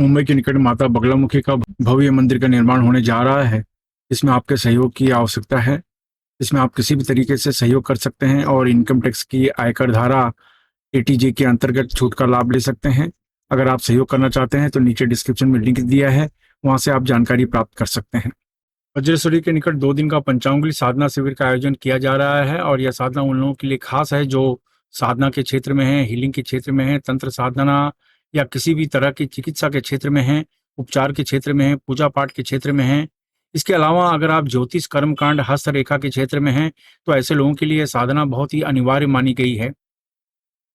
मुंबई के निकट माता बगलामुखी का भव्य मंदिर का निर्माण होने जा रहा है। इसमें आपके सहयोग की आवश्यकता है। इसमें आप किसी भी तरीके से सहयोग कर सकते हैं और इनकम टैक्स की आयकर धारा एटीजे के अंतर्गत छूट का लाभ ले सकते हैं। अगर आप सहयोग करना चाहते हैं तो नीचे डिस्क्रिप्शन में लिंक दिया है, वहां से आप जानकारी प्राप्त कर सकते हैं। वज्रेश्वरी के निकट 2 दिन का पंचांगुली साधना शिविर का आयोजन किया जा रहा है और यह साधना उन लोगों के लिए खास है जो साधना के क्षेत्र में है, हीलिंग के क्षेत्र में है, तंत्र साधना या किसी भी तरह की चिकित्सा के क्षेत्र में है, उपचार के क्षेत्र में है, पूजा पाठ के क्षेत्र में है। इसके अलावा अगर आप ज्योतिष, कर्मकांड, हस्तरेखा के क्षेत्र में हैं तो ऐसे लोगों के लिए साधना बहुत ही अनिवार्य मानी गई है।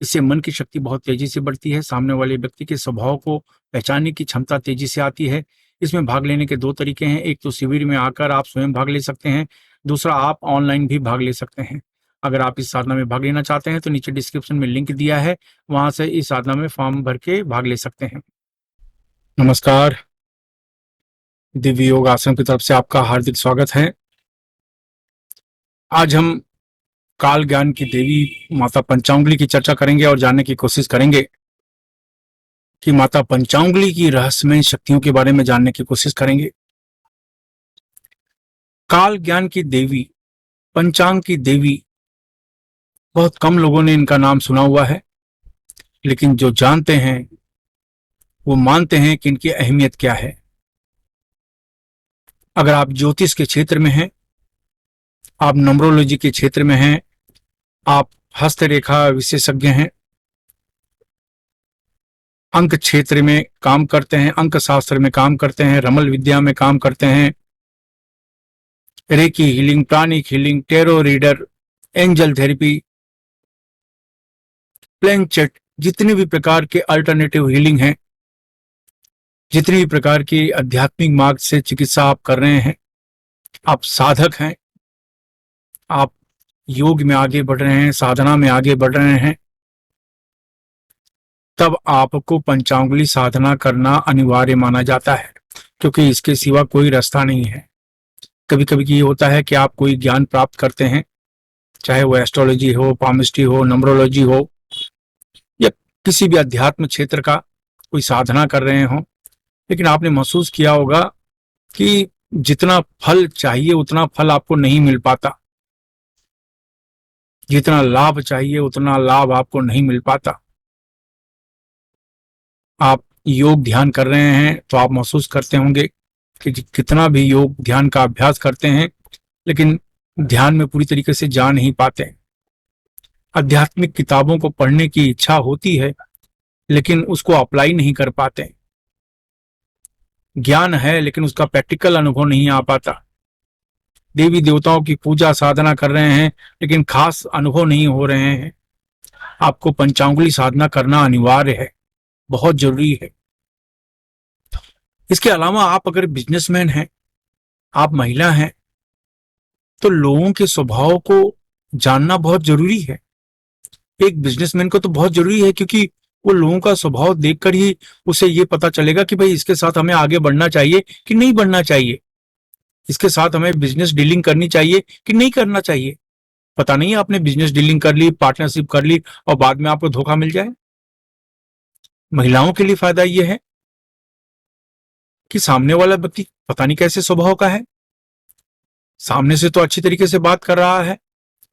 इससे मन की शक्ति बहुत तेजी से बढ़ती है, सामने वाले व्यक्ति के स्वभाव को पहचानने की क्षमता तेजी से आती है। इसमें भाग लेने के 2 तरीके हैं, एक तो शिविर में आकर आप स्वयं भाग ले सकते हैं, दूसरा आप ऑनलाइन भी भाग ले सकते हैं। अगर आप इस साधना में भाग लेना चाहते हैं तो नीचे डिस्क्रिप्शन में लिंक दिया है, वहां से इस साधना में फॉर्म भर के भाग ले सकते हैं। नमस्कार, दिव्य योग आश्रम की तरफ से आपका हार्दिक स्वागत है। आज हम काल ज्ञान की देवी माता पंचांगुली की चर्चा करेंगे और जानने की कोशिश करेंगे कि माता पंचांगुली की रहस्यमय शक्तियों के बारे में जानने की कोशिश करेंगे। काल ज्ञान की देवी, पंचांग की देवी, बहुत कम लोगों ने इनका नाम सुना हुआ है, लेकिन जो जानते हैं वो मानते हैं कि इनकी अहमियत क्या है। अगर आप ज्योतिष के क्षेत्र में हैं, आप न्यूमरोलॉजी के क्षेत्र में हैं, आप हस्तरेखा विशेषज्ञ हैं, अंक क्षेत्र में काम करते हैं, अंक शास्त्र में काम करते हैं, रमल विद्या में काम करते हैं, reiki healing, pranic healing, tarot reader, angel therapy, planchette, जितने भी प्रकार के अल्टरनेटिव हीलिंग हैं, जितनी भी प्रकार की आध्यात्मिक मार्ग से चिकित्सा आप कर रहे हैं, आप साधक हैं, आप योग में आगे बढ़ रहे हैं, साधना में आगे बढ़ रहे हैं, तब आपको पंचांगुली साधना करना अनिवार्य माना जाता है, क्योंकि इसके सिवा कोई रास्ता नहीं है। कभी कभी ये होता है कि आप कोई ज्ञान प्राप्त करते हैं, चाहे वो एस्ट्रोलॉजी हो, पामिस्ट्री हो, न्यूमरोलॉजी हो या किसी भी अध्यात्म क्षेत्र का कोई साधना कर रहे हो, लेकिन आपने महसूस किया होगा कि जितना फल चाहिए उतना फल आपको नहीं मिल पाता, जितना लाभ चाहिए उतना लाभ आपको नहीं मिल पाता। आप योग ध्यान कर रहे हैं तो आप महसूस करते होंगे कि कितना भी योग ध्यान का अभ्यास करते हैं लेकिन ध्यान में पूरी तरीके से जा नहीं पाते। आध्यात्मिक किताबों को पढ़ने की इच्छा होती है लेकिन उसको अप्लाई नहीं कर पाते। ज्ञान है लेकिन उसका प्रैक्टिकल अनुभव नहीं आ पाता। देवी देवताओं की पूजा साधना कर रहे हैं लेकिन खास अनुभव नहीं हो रहे हैं। आपको पंचांगुली साधना करना अनिवार्य है, बहुत जरूरी है। इसके अलावा आप अगर बिजनेसमैन हैं, आप महिला हैं, तो लोगों के स्वभाव को जानना बहुत जरूरी है। एक बिजनेसमैन को तो बहुत जरूरी है, क्योंकि वो लोगों का स्वभाव देखकर ही उसे ये पता चलेगा कि भाई इसके साथ हमें आगे बढ़ना चाहिए कि नहीं बढ़ना चाहिए, इसके साथ हमें बिजनेस डीलिंग करनी चाहिए कि नहीं करना चाहिए। पता नहीं आपने बिजनेस डीलिंग कर ली, पार्टनरशिप कर ली और बाद में आपको धोखा मिल जाए। महिलाओं के लिए फायदा यह है कि सामने वाला व्यक्ति पता नहीं कैसे स्वभाव का है, सामने से तो अच्छी तरीके से बात कर रहा है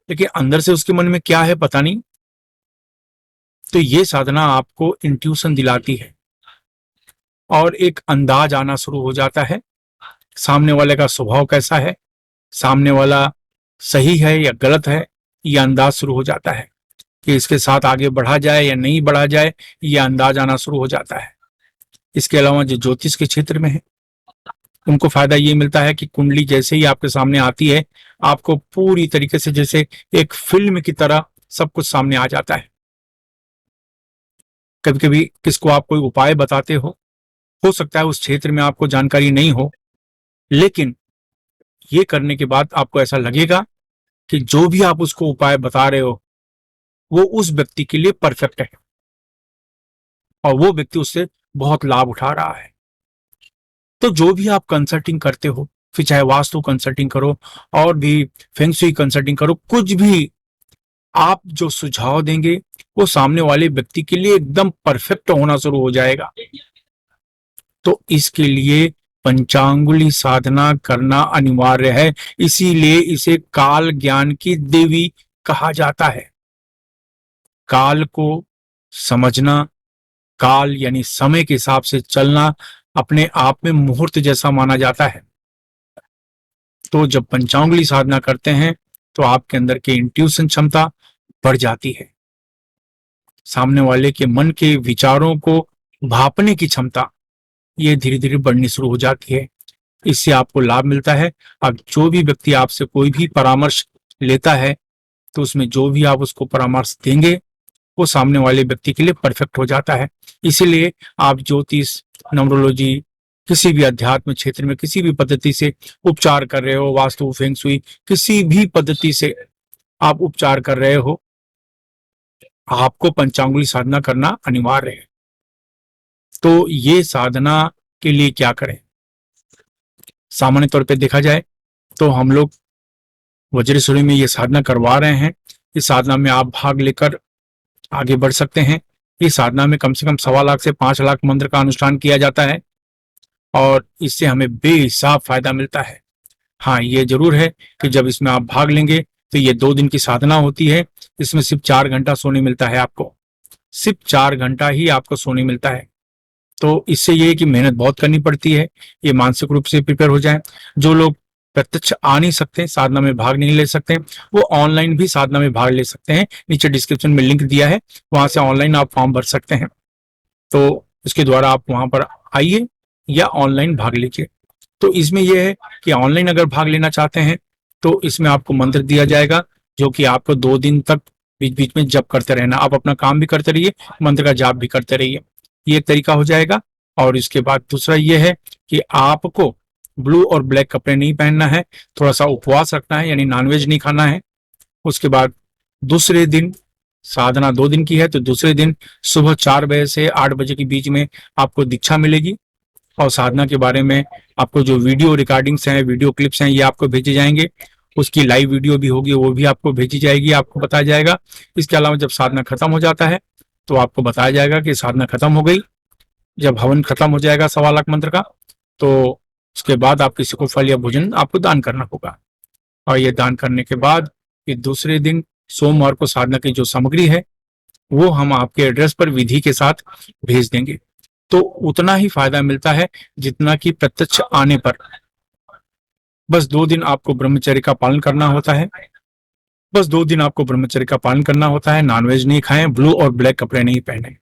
लेकिन अंदर से उसके मन में क्या है पता नहीं। तो ये साधना आपको इंट्यूशन दिलाती है और एक अंदाज आना शुरू हो जाता है, सामने वाले का स्वभाव कैसा है, सामने वाला सही है या गलत है, यह अंदाज शुरू हो जाता है कि इसके साथ आगे बढ़ा जाए या नहीं बढ़ा जाए, यह अंदाज आना शुरू हो जाता है। इसके अलावा जो ज्योतिष के क्षेत्र में है उनको फायदा ये मिलता है कि कुंडली जैसे ही आपके सामने आती है, आपको पूरी तरीके से जैसे एक फिल्म की तरह सब कुछ सामने आ जाता है। कभी कभी किसको आप कोई उपाय बताते हो सकता है उस क्षेत्र में आपको जानकारी नहीं हो, लेकिन ये करने के बाद आपको ऐसा लगेगा कि जो भी आप उसको उपाय बता रहे हो वो उस व्यक्ति के लिए परफेक्ट है और वो व्यक्ति उससे बहुत लाभ उठा रहा है। तो जो भी आप कंसल्टिंग करते हो, फिर चाहे वास्तु कंसल्टिंग करो और भी फेंग शुई कंसल्टिंग करो, कुछ भी आप जो सुझाव देंगे वो सामने वाले व्यक्ति के लिए एकदम परफेक्ट होना शुरू हो जाएगा। तो इसके लिए पंचांगुली साधना करना अनिवार्य है। इसीलिए इसे काल ज्ञान की देवी कहा जाता है। काल को समझना, काल यानी समय के हिसाब से चलना अपने आप में मुहूर्त जैसा माना जाता है। तो जब पंचांगुली साधना करते हैं तो आपके अंदर की इंट्यूशन क्षमता बढ़ जाती है। सामने वाले के मन के विचारों को भापने की क्षमता ये धीरे धीरे बढ़नी शुरू हो जाती है। इससे आपको लाभ मिलता है। अब जो भी व्यक्ति आपसे कोई भी परामर्श लेता है तो उसमें जो भी आप उसको परामर्श देंगे वो सामने वाले व्यक्ति के लिए परफेक्ट हो जाता है। इसीलिए आप ज्योतिष, न्यूमरोलॉजी, किसी भी अध्यात्म क्षेत्र में किसी भी पद्धति से उपचार कर रहे हो, वास्तु, फेंग शुई, किसी भी पद्धति से आप उपचार कर रहे हो, आपको पंचांगुली साधना करना अनिवार्य है। तो ये साधना के लिए क्या करें? सामान्य तौर पे देखा जाए तो हम लोग वज्रेश्वरी में ये साधना करवा रहे हैं। इस साधना में आप भाग लेकर आगे बढ़ सकते हैं। इस साधना में कम से कम 1.25 लाख से 5 लाख मंत्र का अनुष्ठान किया जाता है और इससे हमें बेहिसाब फायदा मिलता है। हाँ, ये जरूर है कि जब इसमें आप भाग लेंगे तो ये 2 दिन की साधना होती है। इसमें सिर्फ 4 घंटा सोने मिलता है आपको, सिर्फ 4 घंटा ही आपको सोने मिलता है। तो इससे ये है कि मेहनत बहुत करनी पड़ती है। ये मानसिक रूप से प्रिपेयर हो जाए। जो लोग प्रत्यक्ष आ नहीं सकते, साधना में भाग नहीं ले सकते, वो ऑनलाइन भी साधना में भाग ले सकते हैं। नीचे डिस्क्रिप्शन में लिंक दिया है, वहां से ऑनलाइन आप फॉर्म भर सकते हैं। तो इसके द्वारा आप वहां पर आइए या ऑनलाइन भाग लीजिए। तो इसमें यह है कि ऑनलाइन अगर भाग लेना चाहते हैं तो इसमें आपको मंत्र दिया जाएगा जो कि आपको 2 दिन तक बीच बीच में जप करते रहना। आप अपना काम भी करते रहिए, मंत्र का जाप भी करते रहिए। ये एक तरीका हो जाएगा। और इसके बाद दूसरा ये है कि आपको ब्लू और ब्लैक कपड़े नहीं पहनना है, थोड़ा सा उपवास रखना है, यानी नॉनवेज नहीं खाना है। उसके बाद दूसरे दिन, साधना 2 दिन की है तो दूसरे दिन सुबह 4 बजे से 8 बजे के बीच में आपको दीक्षा मिलेगी और साधना के बारे में आपको जो वीडियो रिकॉर्डिंग्स हैं, वीडियो क्लिप्स हैं, ये आपको भेजे जाएंगे। उसकी लाइव वीडियो भी होगी, वो भी आपको भेजी जाएगी, आपको बताया जाएगा। इसके अलावा जब साधना खत्म हो जाता है तो आपको बताया जाएगा कि साधना खत्म हो गई। जब हवन खत्म हो जाएगा 1.25 लाख मंत्र का, तो उसके बाद आप किसी को फल या भोजन आपको दान करना होगा। और ये दान करने के बाद फिर दूसरे दिन सोमवार को साधना की जो सामग्री है वो हम आपके एड्रेस पर विधि के साथ भेज देंगे। तो उतना ही फायदा मिलता है जितना कि प्रत्यक्ष आने पर। बस 2 दिन आपको ब्रह्मचर्य का पालन करना होता है। बस 2 दिन आपको ब्रह्मचर्य का पालन करना होता है। नॉनवेज नहीं खाएं, ब्लू और ब्लैक कपड़े नहीं पहने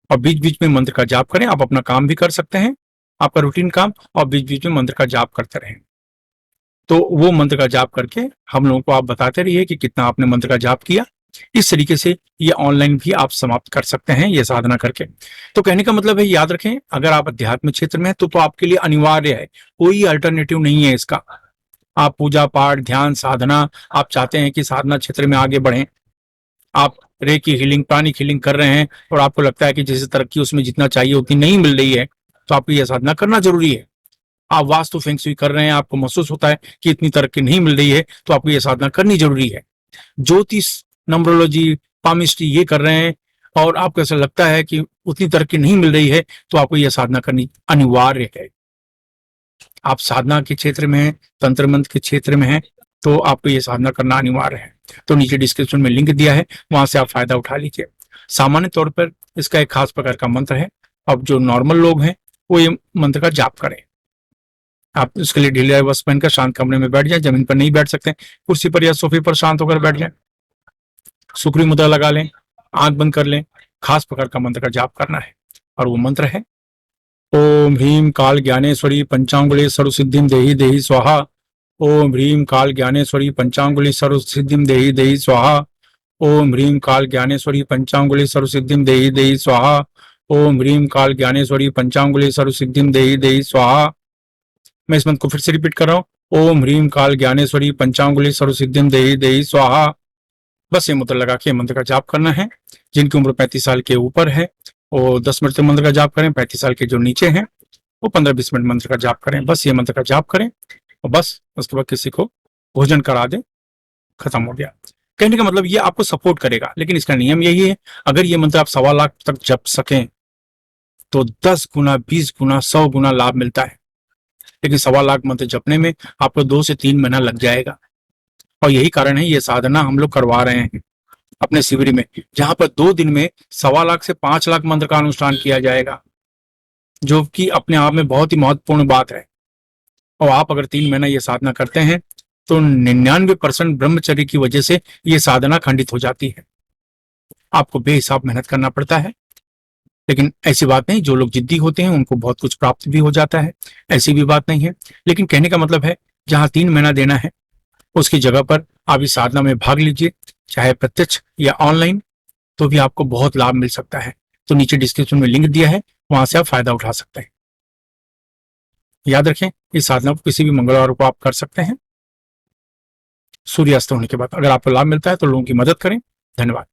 और बीच बीच में मंत्र का जाप करें। आप अपना काम भी कर सकते हैं, आपका रूटीन काम, और बीच बीच में मंत्र का जाप करते रहें। तो वो मंत्र का जाप करके हम लोगों को आप बताते रहिए कि कितना आपने मंत्र का जाप किया। इस तरीके से ये ऑनलाइन भी आप समाप्त कर सकते हैं ये साधना करके। तो कहने का मतलब है, याद रखें, अगर आप अध्यात्म क्षेत्र में हैं तो आपके लिए अनिवार्य है, कोई अल्टरनेटिव नहीं है इसका। आप पूजा पाठ, ध्यान, साधना, आप चाहते हैं कि साधना क्षेत्र में आगे बढ़ें, आप रेकी हीलिंग, प्राणिक हीलिंग कर रहे हैं और आपको लगता है कि जैसे तरक्की उसमें जितना चाहिए उतनी नहीं मिल रही है, तो आपको यह साधना करना जरूरी है। आप वास्तु फेंग शुई कर रहे हैं, आपको महसूस होता है कि इतनी तरक्की नहीं मिल रही है, तो आपको यह साधना करनी जरूरी है। ज्योतिष, नंबरोलॉजी, पामिस्ट्री ये कर रहे हैं और आपको ऐसा लगता है कि उतनी तरक्की नहीं मिल रही है, तो आपको यह साधना करनी अनिवार्य है। आप साधना के क्षेत्र में हैं, तंत्र मंत्र के क्षेत्र में हैं, तो आपको यह साधना करना अनिवार्य है। तो नीचे डिस्क्रिप्शन में लिंक दिया है, वहां से आप फायदा उठा लीजिए। सामान्य तौर पर इसका एक खास प्रकार का मंत्र है। अब जो नॉर्मल लोग हैं वो ये मंत्र का जाप करें। आप इसके लिए ढीले वस्त्र पहनकर शांत कमरे में बैठ जाएं, जमीन पर नहीं बैठ सकते, कुर्सी पर या सोफे पर शांत होकर बैठ जाएं, सुक्री मुद्रा लगा लें, आंख बंद कर लें। खास प्रकार का मंत्र का जाप करना है और वो मंत्र है ओम ह्रीम काल ज्ञानेश्वरी पंचांगुली सर्व सिद्धिम देहि देहि स्वाहा। ओम ह्रीम काल ज्ञानेश्वरी पंचांगुली सर्व सिद्धिम देहि देहि स्वाहा। ओम ह्रीम काल ज्ञानेश्वरी पंचांगुली सर्व सिद्धिम देहि देहि स्वाहा। ओम ह्रीम काल ज्ञानेश्वरी पंचांगुली सर्व सिद्धिम देहि देहि स्वाहा। मैं इस मंत्र को फिर से रिपीट कर रहा हूँ, ओम ह्रीम काल ज्ञानेश्वरी पंचांगुली सर्व सिद्धिम देहि देहि स्वाहा। बस ये मंत्र लगा के मंत्र का जाप करना है। जिनकी उम्र 35 साल के ऊपर है वो 10 मिनट तक मंत्र का जाप करें, 35 साल के जो नीचे हैं वो 15-20 मिनट मंत्र का जाप करें। बस ये मंत्र का जाप करें और बस उसके बाद किसी को भोजन करा दे, खत्म हो गया। कहने का मतलब ये आपको सपोर्ट करेगा, लेकिन इसका नियम यही है, अगर ये मंत्र आप 1.25 लाख तक जप सकें तो 10 गुना, 20 गुना, 100 गुना लाभ मिलता है। लेकिन 1.25 लाख मंत्र जपने में आपको 2 से 3 महीना लग जाएगा। और यही कारण है ये साधना हम लोग करवा रहे हैं अपने शिविर में, जहां पर 2 दिन में 1.25 लाख से 5 लाख मंत्र का अनुष्ठान किया जाएगा, जो कि अपने आप में बहुत ही महत्वपूर्ण बात है। और आप अगर 3 महीना ये साधना करते हैं तो 99% ब्रह्मचर्य की वजह से ये साधना खंडित हो जाती है। आपको बेहिसाब मेहनत करना पड़ता है, लेकिन ऐसी बात नहीं, जो लोग जिद्दी होते हैं उनको बहुत कुछ प्राप्त भी हो जाता है, ऐसी भी बात नहीं है। लेकिन कहने का मतलब है, जहां 3 महीना देना है उसकी जगह पर आप इस साधना में भाग लीजिए, चाहे प्रत्यक्ष या ऑनलाइन, तो भी आपको बहुत लाभ मिल सकता है। तो नीचे डिस्क्रिप्शन में लिंक दिया है, वहां से आप फायदा उठा सकते हैं। याद रखें, इस साधना को किसी भी मंगलवार को आप कर सकते हैं सूर्यास्त होने के बाद। अगर आपको लाभ मिलता है तो लोगों की मदद करें। धन्यवाद।